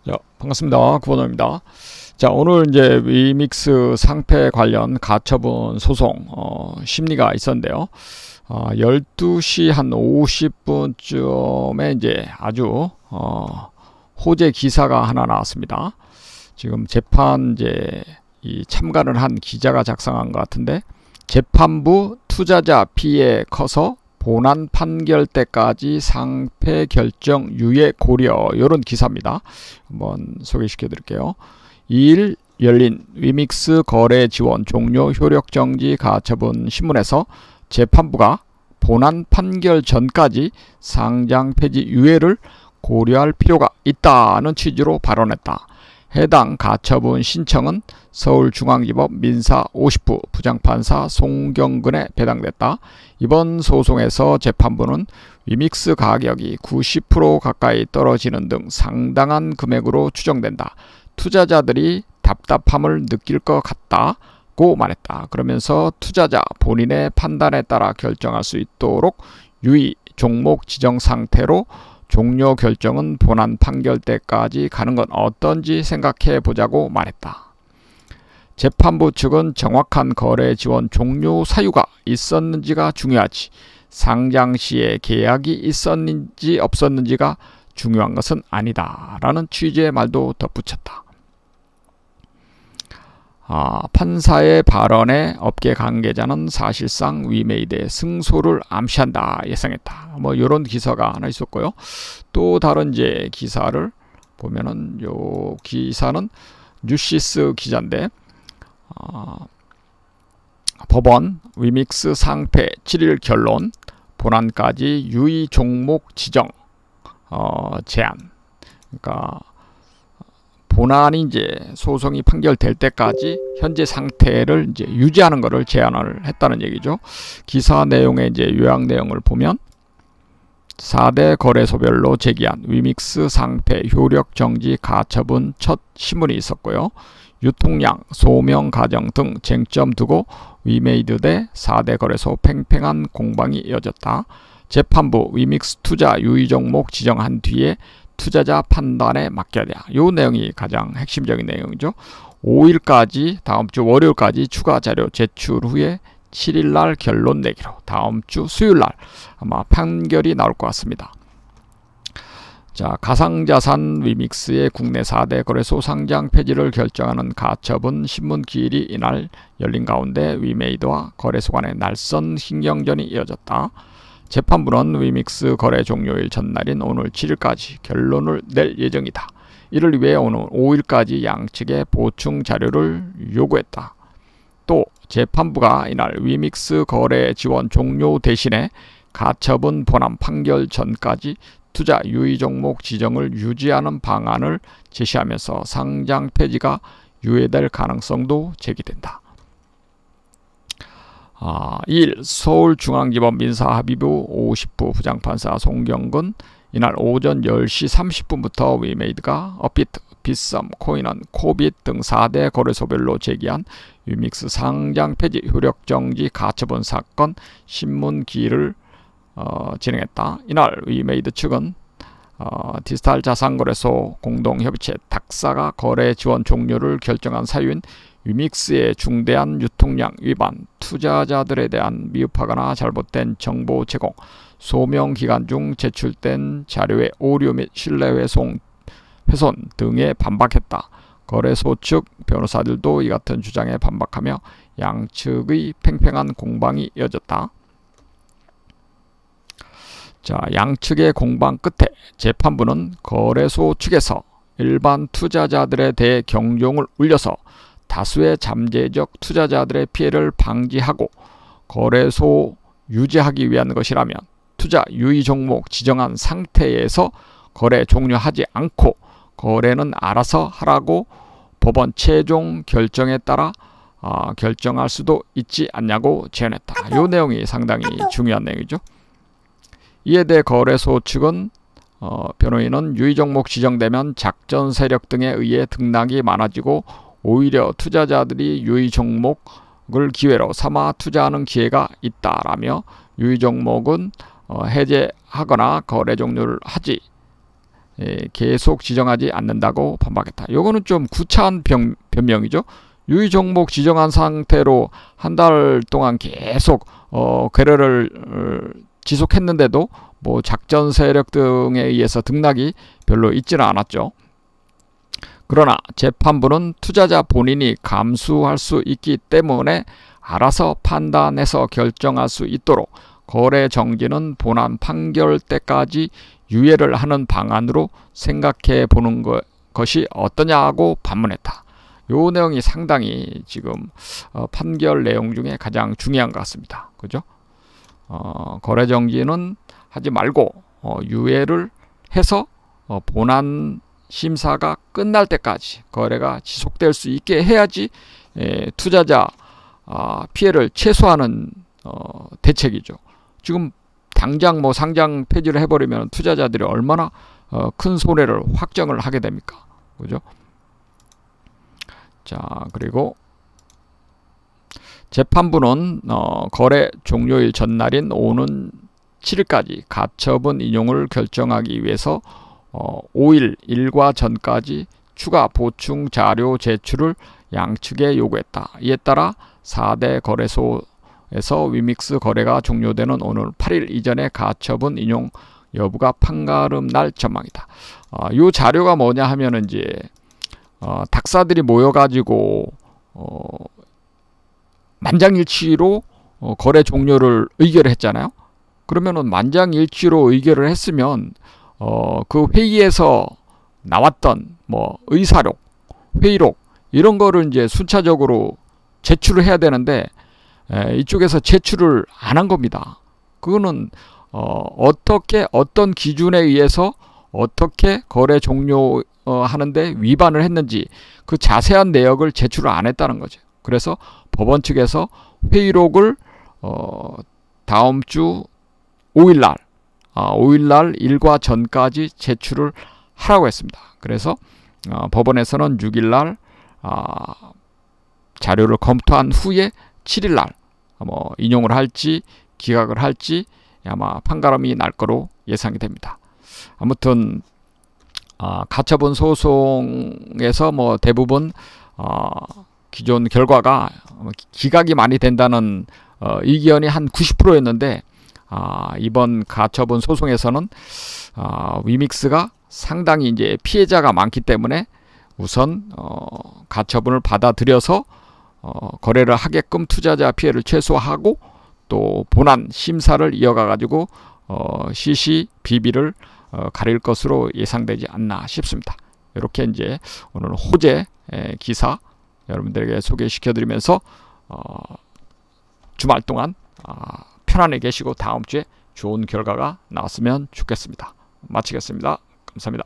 자, 반갑습니다. 구본호입니다. 자, 오늘 이제 위믹스 상패 관련 가처분 소송 심리가 있었는데요. 12시 한 50분쯤에 이제 아주 호재 기사가 하나 나왔습니다. 지금 재판 이제 이 참가를 한 기자가 작성한 것 같은데, 재판부 투자자 피해 커서 본안 판결 때까지 상패 결정 유예 고려, 이런 기사입니다. 한번 소개시켜 드릴게요. 2일 열린 위믹스 거래 지원 종료 효력 정지 가처분 신문에서 재판부가 본안 판결 전까지 상장 폐지 유예를 고려할 필요가 있다는 취지로 발언했다. 해당 가처분 신청은 서울중앙지법 민사 50부 부장판사 송경근에 배당됐다. 이번 소송에서 재판부는 위믹스 가격이 90% 가까이 떨어지는 등 상당한 금액으로 추정된다. 투자자들이 답답함을 느낄 것 같다고 말했다. 그러면서 투자자 본인의 판단에 따라 결정할 수 있도록 유의 종목 지정 상태로 종료 결정은 본안 판결 때까지 가는 건 어떤지 생각해 보자고 말했다. 재판부 측은 정확한 거래 지원 종료 사유가 있었는지가 중요하지, 상장 시에 계약이 있었는지 없었는지가 중요한 것은 아니다 라는 취지의 말도 덧붙였다. 판사의 발언에 업계 관계자는 사실상 위메이드의 승소를 암시한다 예상했다. 뭐 이런 기사가 하나 있었고요. 또 다른 이제 기사를 보면은, 요 기사는 뉴시스 기자인데, 법원 위믹스 상패 7일 결론, 본안까지 유의 종목 지정 제한. 그러니까 본안이 이제 소송이 판결될 때까지 현재 상태를 이제 유지하는 것을 제안을 했다는 얘기죠. 기사 내용의 이제 요약 내용을 보면, 4대 거래소별로 제기한 위믹스 상패 효력 정지 가처분 첫 신문이 있었고요. 유통량, 소명 과정 등 쟁점 두고 위메이드 대 4대 거래소 팽팽한 공방이 이어졌다. 재판부 위믹스 투자 유의 종목 지정한 뒤에 투자자 판단에 맡겨야 돼. 이 내용이 가장 핵심적인 내용이죠. 5일까지, 다음 주 월요일까지 추가 자료 제출 후에 7일날 결론 내기로, 다음 주 수요일날 아마 판결이 나올 것 같습니다. 자, 가상자산 위믹스의 국내 4대 거래소 상장 폐지를 결정하는 가처분 신문 기일이 이날 열린 가운데 위메이드와 거래소 간의 날선 신경전이 이어졌다. 재판부는 위믹스 거래 종료일 전날인 오늘 7일까지 결론을 낼 예정이다. 이를 위해 오늘 5일까지 양측의 보충 자료를 요구했다. 또 재판부가 이날 위믹스 거래 지원 종료 대신에 가처분 본안 판결 전까지 투자 유의 종목 지정을 유지하는 방안을 제시하면서 상장 폐지가 유예될 가능성도 제기된다. 2일 서울중앙지법 민사합의부 50부 부장판사 송경근, 이날 오전 10시 30분부터 위메이드가 업비트, 빗썸, 코인원, 코빗 등 4대 거래소별로 제기한 위믹스 상장 폐지 효력 정지 가처분 사건 신문 기일을 진행했다. 이날 위메이드 측은 디지털 자산거래소 공동협의체 닥사가 거래 지원 종료를 결정한 사유인 위믹스의 중대한 유통량 위반, 투자자들에 대한 미흡하거나 잘못된 정보 제공, 소명 기간 중 제출된 자료의 오류 및 신뢰훼손 등에 반박했다. 거래소 측 변호사들도 이 같은 주장에 반박하며 양측의 팽팽한 공방이 이어졌다. 자, 양측의 공방 끝에 재판부는 거래소 측에서 일반 투자자들에 대해 경종을 울려서 다수의 잠재적 투자자들의 피해를 방지하고 거래소 유지하기 위한 것이라면 투자 유의 종목 지정한 상태에서 거래 종료하지 않고 거래는 알아서 하라고 법원 최종 결정에 따라 결정할 수도 있지 않냐고 제안했다. 이 내용이 상당히 중요한 내용이죠. 이에 대해 거래소 측은 변호인은 유의 종목 지정되면 작전 세력 등에 의해 등락이 많아지고 오히려 투자자들이 유의 종목을 기회로 삼아 투자하는 기회가 있다라며, 유의 종목은 해제하거나 거래 종료를 하지 계속 지정하지 않는다고 반박했다. 요거는 좀 구차한 변명이죠. 유의 종목 지정한 상태로 한 달 동안 계속 거래를 지속했는데도 뭐 작전 세력 등에 의해서 등락이 별로 있지는 않았죠. 그러나 재판부는 투자자 본인이 감수할 수 있기 때문에 알아서 판단해서 결정할 수 있도록 거래 정지는 본안 판결 때까지 유예를 하는 방안으로 생각해 보는 것이 어떠냐고 반문했다. 요 내용이 상당히 지금 판결 내용 중에 가장 중요한 것 같습니다. 그죠? 거래 정지는 하지 말고 유예를 해서 본안 심사가 끝날 때까지 거래가 지속될 수 있게 해야지 투자자 피해를 최소화하는 대책이죠. 지금 당장 뭐 상장 폐지를 해버리면 투자자들이 얼마나 큰 손해를 확정을 하게 됩니까? 그죠? 자, 그리고 재판부는 거래 종료일 전날인 오는 7일까지 가처분 인용을 결정하기 위해서 5일 일과 전까지 추가 보충 자료 제출을 양측에 요구했다. 이에 따라 4대 거래소에서 위믹스 거래가 종료되는 오늘 8일 이전에 가처분 인용 여부가 판가름 날 전망이다. 이 자료가 뭐냐 하면은 이제 닥사들이 모여가지고 만장일치로 거래 종료를 의결을 했잖아요. 그러면은 만장일치로 의결을 했으면 그 회의에서 나왔던 뭐 의사록, 회의록 이런 거를 이제 순차적으로 제출을 해야 되는데 이쪽에서 제출을 안 한 겁니다. 그거는 어떻게 어떤 기준에 의해서 어떻게 거래 종료하는데 위반을 했는지 그 자세한 내역을 제출을 안 했다는 거죠. 그래서 법원 측에서 회의록을 다음 주 5일날 5일날 일과 전까지 제출을 하라고 했습니다. 그래서 법원에서는 6일날 자료를 검토한 후에 7일날 뭐 인용을 할지 기각을 할지 아마 판가름이 날 거로 예상이 됩니다. 아무튼 가처분 소송에서 뭐 대부분 기존 결과가 기각이 많이 된다는 의견이 한 90%였는데 이번 가처분 소송에서는 위믹스가 상당히 이제 피해자가 많기 때문에 우선 가처분을 받아들여서 거래를 하게끔 투자자 피해를 최소화하고 또 본안 심사를 이어가 가지고 시시비비를 가릴 것으로 예상되지 않나 싶습니다. 이렇게 이제 오늘 호재 기사 여러분들에게 소개시켜 드리면서 주말 동안 편안히 계시고 다음 주에 좋은 결과가 나왔으면 좋겠습니다. 마치겠습니다. 감사합니다.